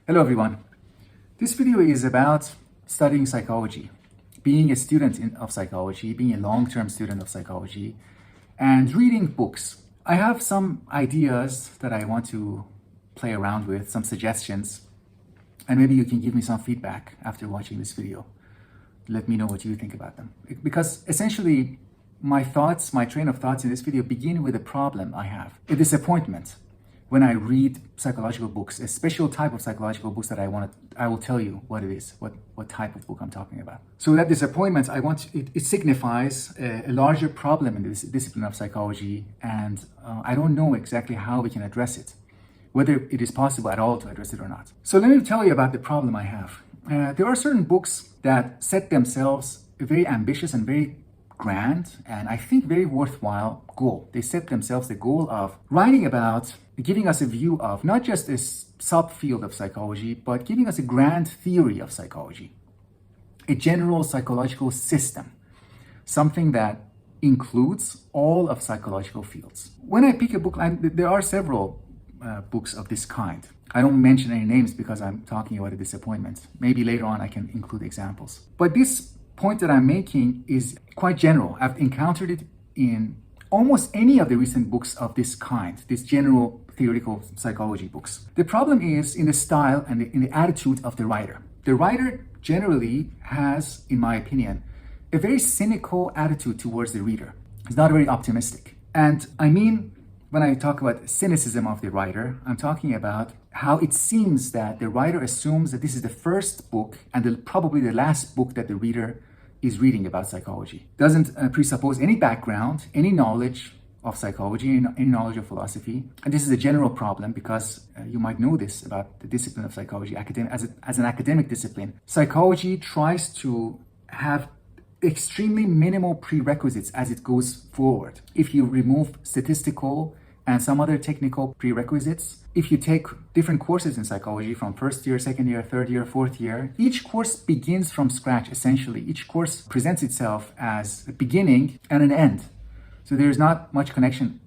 Hello everyone. This video is about studying psychology, being a student of psychology, being a long-term student of psychology, and reading books. I have some ideas that I want to play around with, some suggestions, and maybe you can give me some feedback after watching this video. Let me know what you think about them. Because essentially, my train of thoughts in this video begin with a problem I have, a disappointment. When I read psychological books, a special type of psychological books that I will tell you what it is, what type of book I'm talking about. So that disappointment, it signifies a larger problem in this discipline of psychology, and I don't know exactly how we can address it, whether it is possible at all to address it or not. So let me tell you about the problem I have. There are certain books that set themselves a very ambitious and very grand, and I think very worthwhile goal. They set themselves the goal of writing about, giving us a view of not just this subfield of psychology, but giving us a grand theory of psychology, a general psychological system, something that includes all of psychological fields. When I pick a book, there are several books of this kind. I don't mention any names because I'm talking about a disappointment. Maybe later on I can include examples. But this point that I'm making is quite general. I've encountered it in almost any of the recent books of this kind, this general theoretical psychology books. The problem is in the style and in the attitude of the writer. The writer generally has, in my opinion, a very cynical attitude towards the reader. It's not very optimistic. And I mean, when I talk about cynicism of the writer, I'm talking about how it seems that the writer assumes that this is the first book and probably the last book that the reader is reading about psychology. Doesn't presuppose any background, any knowledge of psychology, any knowledge of philosophy. And this is a general problem because you might know this about the discipline of psychology as an academic discipline. Psychology tries to have extremely minimal prerequisites as it goes forward. If you remove statistical and some other technical prerequisites, if you take different courses in psychology from first year, second year, third year, fourth year, each course begins from scratch, essentially. Each course presents itself as a beginning and an end. So there's not much connection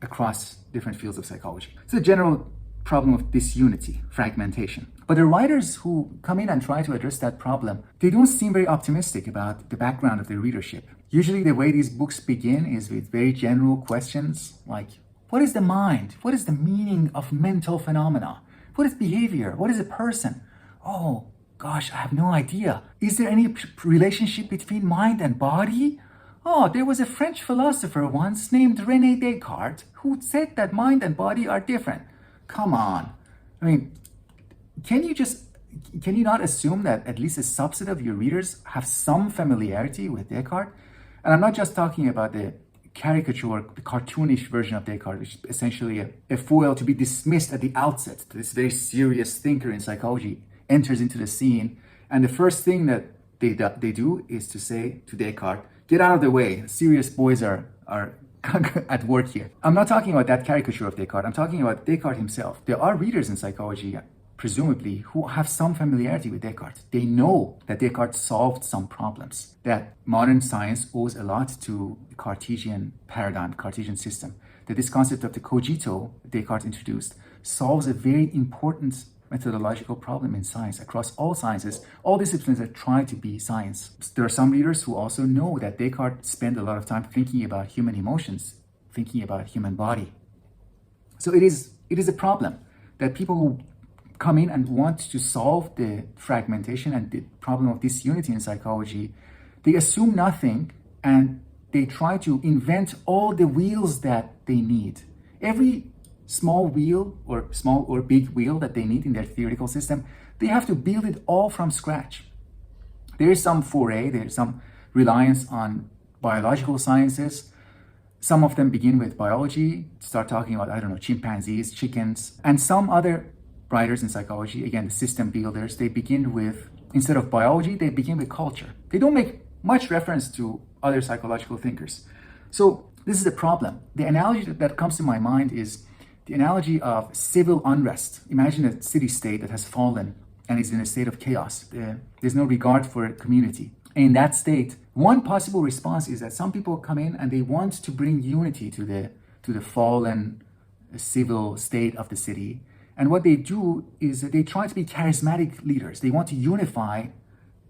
across different fields of psychology. It's a general problem of disunity, fragmentation. But the writers who come in and try to address that problem, they don't seem very optimistic about the background of their readership. Usually the way these books begin is with very general questions like, what is the mind? What is the meaning of mental phenomena? What is behavior? What is a person? Oh, gosh, I have no idea. Is there any relationship between mind and body? Oh, there was a French philosopher once named René Descartes who said that mind and body are different. Come on. I mean, can you not assume that at least a subset of your readers have some familiarity with Descartes? And I'm not just talking about the caricature, the cartoonish version of Descartes, which is essentially a foil to be dismissed at the outset. This very serious thinker in psychology enters into the scene, and the first thing that they do is to say to Descartes, get out of the way, serious boys are at work here. I'm not talking about that caricature of Descartes, I'm talking about Descartes himself. There are readers in psychology, presumably, who have some familiarity with Descartes. They know that Descartes solved some problems, that modern science owes a lot to the Cartesian paradigm, Cartesian system, that this concept of the cogito Descartes introduced solves a very important methodological problem in science, across all sciences, all disciplines that try to be science. There are some readers who also know that Descartes spent a lot of time thinking about human emotions, thinking about human body. So it is a problem that people who come in and want to solve the fragmentation and the problem of disunity in psychology, they assume nothing and they try to invent all the wheels that they need. Every small wheel or small or big wheel that they need in their theoretical system, they have to build it all from scratch. There is some foray, there is some reliance on biological sciences. Some of them begin with biology, start talking about, chimpanzees, chickens, and some other writers in psychology, again, the system builders, they begin with, instead of biology, they begin with culture. They don't make much reference to other psychological thinkers. So this is the problem. The analogy that comes to my mind is the analogy of civil unrest. Imagine a city-state that has fallen and is in a state of chaos. There's no regard for a community. In that state, one possible response is that some people come in and they want to bring unity to the fallen civil state of the city. And what they do is that they try to be charismatic leaders. They want to unify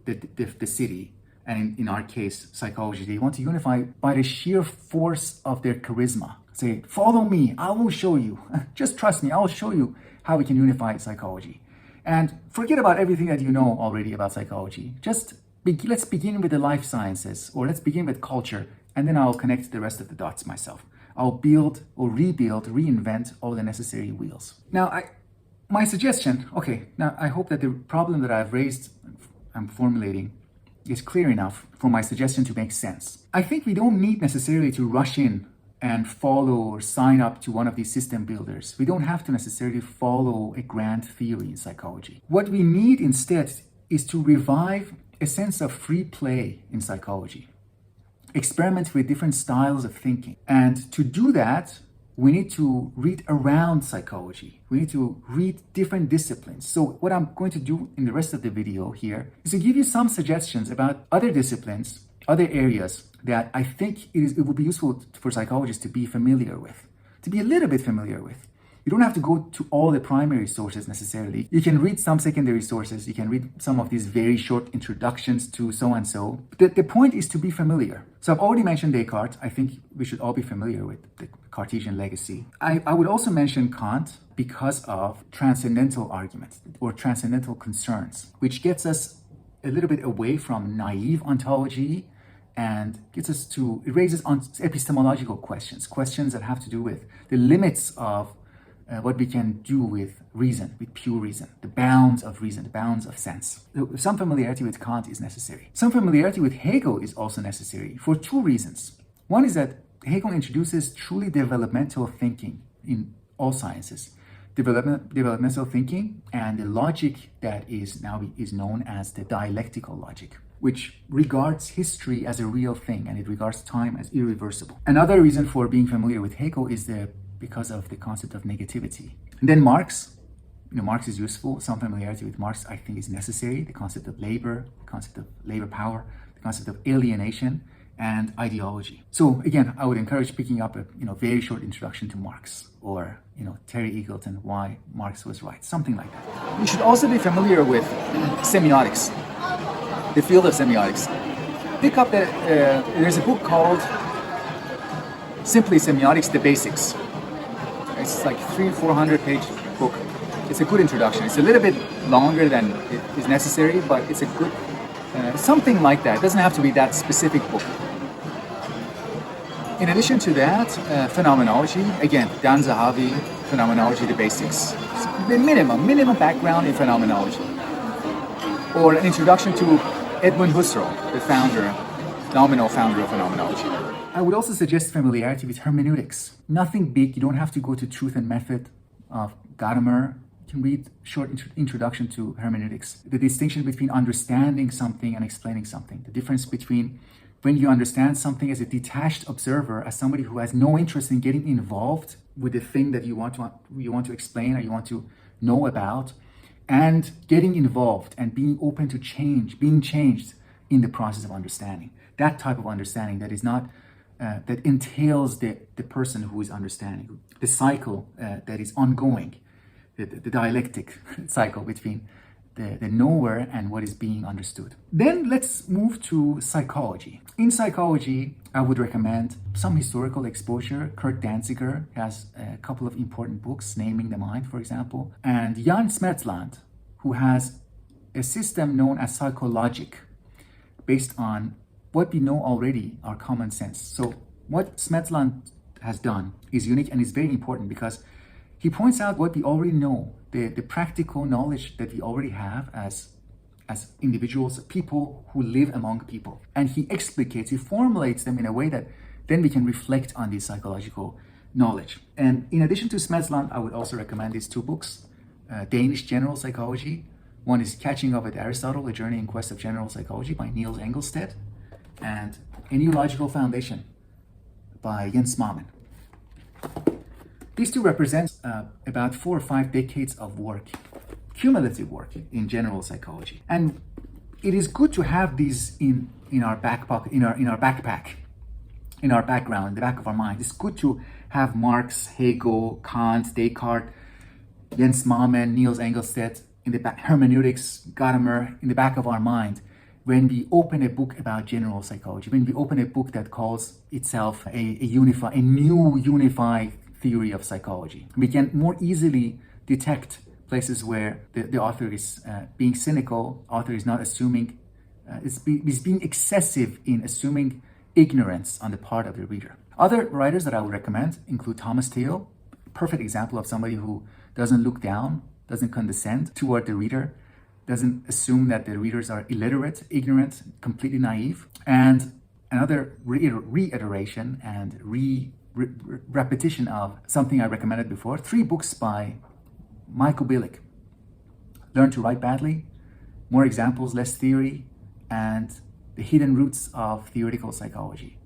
the city. And in our case, psychology, they want to unify by the sheer force of their charisma. Say, follow me, I will show you. Just trust me, I will show you how we can unify psychology. And forget about everything that you know already about psychology. Let's begin with the life sciences, or let's begin with culture, and then I'll connect the rest of the dots myself. I'll build or rebuild, reinvent all the necessary wheels. Now, my suggestion, now I hope that the problem that I've raised, I'm formulating, is clear enough for my suggestion to make sense. I think we don't need necessarily to rush in and follow or sign up to one of these system builders. We don't have to necessarily follow a grand theory in psychology. What we need instead is to revive a sense of free play in psychology. Experiment with different styles of thinking. And to do that, we need to read around psychology. We need to read different disciplines. So what I'm going to do in the rest of the video here is to give you some suggestions about other disciplines, other areas that I think it would be useful for psychologists to be familiar with, to be a little bit familiar with. You don't have to go to all the primary sources necessarily. You can read some secondary sources. You can read some of these very short introductions to so-and-so. The point is to be familiar. So I've already mentioned Descartes. I think we should all be familiar with the Cartesian legacy. I would also mention Kant because of transcendental arguments or transcendental concerns, which gets us a little bit away from naive ontology and it raises epistemological questions that have to do with the limits of what we can do with reason, with pure reason, the bounds of reason, the bounds of sense. Some familiarity with Kant is necessary. Some familiarity with Hegel is also necessary for two reasons. One is that Hegel introduces truly developmental thinking in all sciences. Developmental thinking and the logic that is known as the dialectical logic, which regards history as a real thing and it regards time as irreversible. Another reason for being familiar with Hegel is because of the concept of negativity. And then Marx, Marx is useful. Some familiarity with Marx I think is necessary. The concept of labor, the concept of labor power, the concept of alienation and ideology. So again, I would encourage picking up a very short introduction to Marx or Terry Eagleton, Why Marx Was Right, something like that. You should also be familiar with semiotics, the field of semiotics. Pick up there's a book called simply Semiotics the Basics. It's like 300-400 page book. It's a good introduction. It's a little bit longer than it is necessary, but it's a good, something like that. It doesn't have to be that specific book. In addition to that, Phenomenology, again, Dan Zahavi, Phenomenology the Basics. It's the minimum background in phenomenology. Or an introduction to Edmund Husserl, the nominal founder of phenomenology. I would also suggest familiarity with hermeneutics. Nothing big. You don't have to go to Truth and Method of Gadamer. You can read short introduction to hermeneutics. The distinction between understanding something and explaining something. The difference between when you understand something as a detached observer, as somebody who has no interest in getting involved with the thing that you want to explain or you want to know about, and getting involved and being open to change, being changed in the process of understanding. That type of understanding that is not that entails the person who is understanding, the cycle that is ongoing, the dialectic cycle between the knower and what is being understood. Then let's move to psychology. In psychology, I would recommend some historical exposure. Kurt Danziger has a couple of important books, Naming the Mind, for example, and Jan Smedslund, who has a system known as psychologic, based on what we know already, our common sense. So what Smedslund has done is unique and is very important because he points out what we already know, the practical knowledge that we already have as individuals, people who live among people. And he explicates, he formulates them in a way that then we can reflect on this psychological knowledge. And in addition to Smedslund, I would also recommend these two books, Danish General Psychology. One is Catching Up with Aristotle, A Journey in Quest of General Psychology by Niels Engelsted, and A New Logical Foundation by Jens Mammen. These two represent about 4 or 5 decades of work, cumulative work in general psychology. And it is good to have these in our back pocket, in our backpack, in our background, in the back of our mind. It's good to have Marx, Hegel, Kant, Descartes Jens Mammen, Niels Engelsted, in the back, Hermeneutics, Gadamer, in the back of our mind, when we open a book about general psychology, when we open a book that calls itself a new unified theory of psychology, we can more easily detect places where the author is being cynical, author is not assuming, is being excessive in assuming ignorance on the part of the reader. Other writers that I would recommend include Thomas Theo, a perfect example of somebody who doesn't look down, doesn't condescend toward the reader, doesn't assume that the readers are illiterate, ignorant, completely naive. And another reiteration and repetition of something I recommended before, 3 books by Michael Billig. Learn to Write Badly, More Examples, Less Theory, and The Hidden Roots of Theoretical Psychology,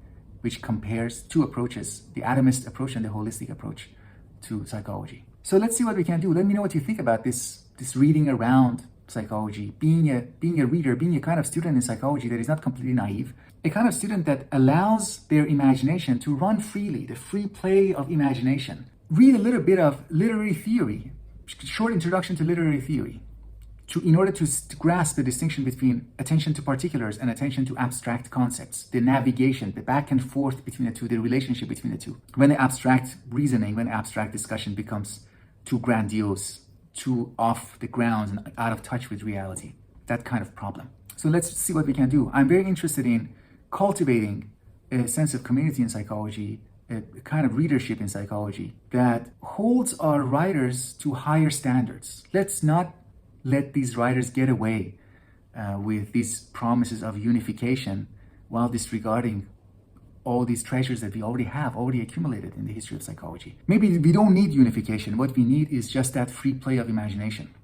which compares 2 approaches, the atomist approach and the holistic approach to psychology. So let's see what we can do. Let me know what you think about this reading around psychology, being a reader, being a kind of student in psychology that is not completely naive, a kind of student that allows their imagination to run freely, the free play of imagination. Read a little bit of literary theory, short introduction to literary theory, in order to grasp the distinction between attention to particulars and attention to abstract concepts, the navigation, the back and forth between the two, the relationship between the two. When the abstract reasoning, when abstract discussion becomes too grandiose, too off the ground and out of touch with reality, that kind of problem. So let's see what we can do. I'm very interested in cultivating a sense of community in psychology, a kind of readership in psychology that holds our writers to higher standards. Let's not let these writers get away with these promises of unification while disregarding all these treasures that we already accumulated in the history of psychology. Maybe we don't need unification. What we need is just that free play of imagination.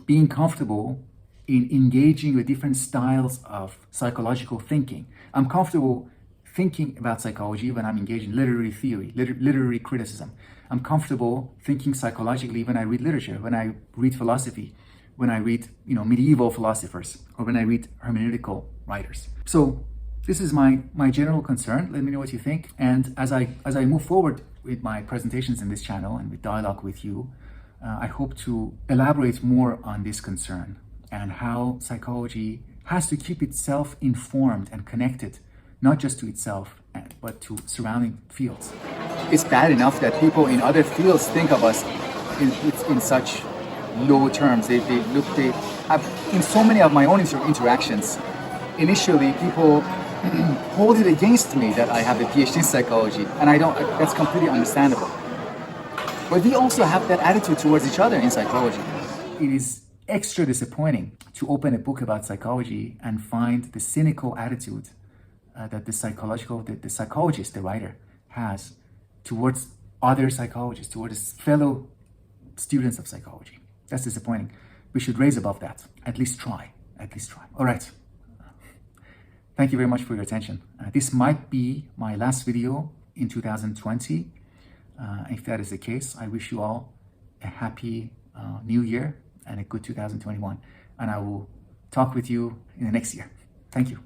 Being comfortable in engaging with different styles of psychological thinking. I'm comfortable thinking about psychology when I'm engaged in literary theory, literary criticism. I'm comfortable thinking psychologically when I read literature, when I read philosophy, when I read medieval philosophers, or when I read hermeneutical writers. So this is my general concern. Let me know what you think. And as I move forward with my presentations in this channel and with dialogue with you, I hope to elaborate more on this concern and how psychology has to keep itself informed and connected, not just to itself, but to surrounding fields. It's bad enough that people in other fields think of us in such low terms. They have, in so many of my own interactions, initially people hold it against me that I have a PhD in psychology, and that's completely understandable. But we also have that attitude towards each other in psychology. It is extra disappointing to open a book about psychology and find the cynical attitude that the psychologist, the writer, has towards other psychologists, towards fellow students of psychology. That's disappointing. We should raise above that. At least try. All right. Thank you very much for your attention. This might be my last video in 2020. If that is the case, I wish you all a happy new year and a good 2021. And I will talk with you in the next year. Thank you.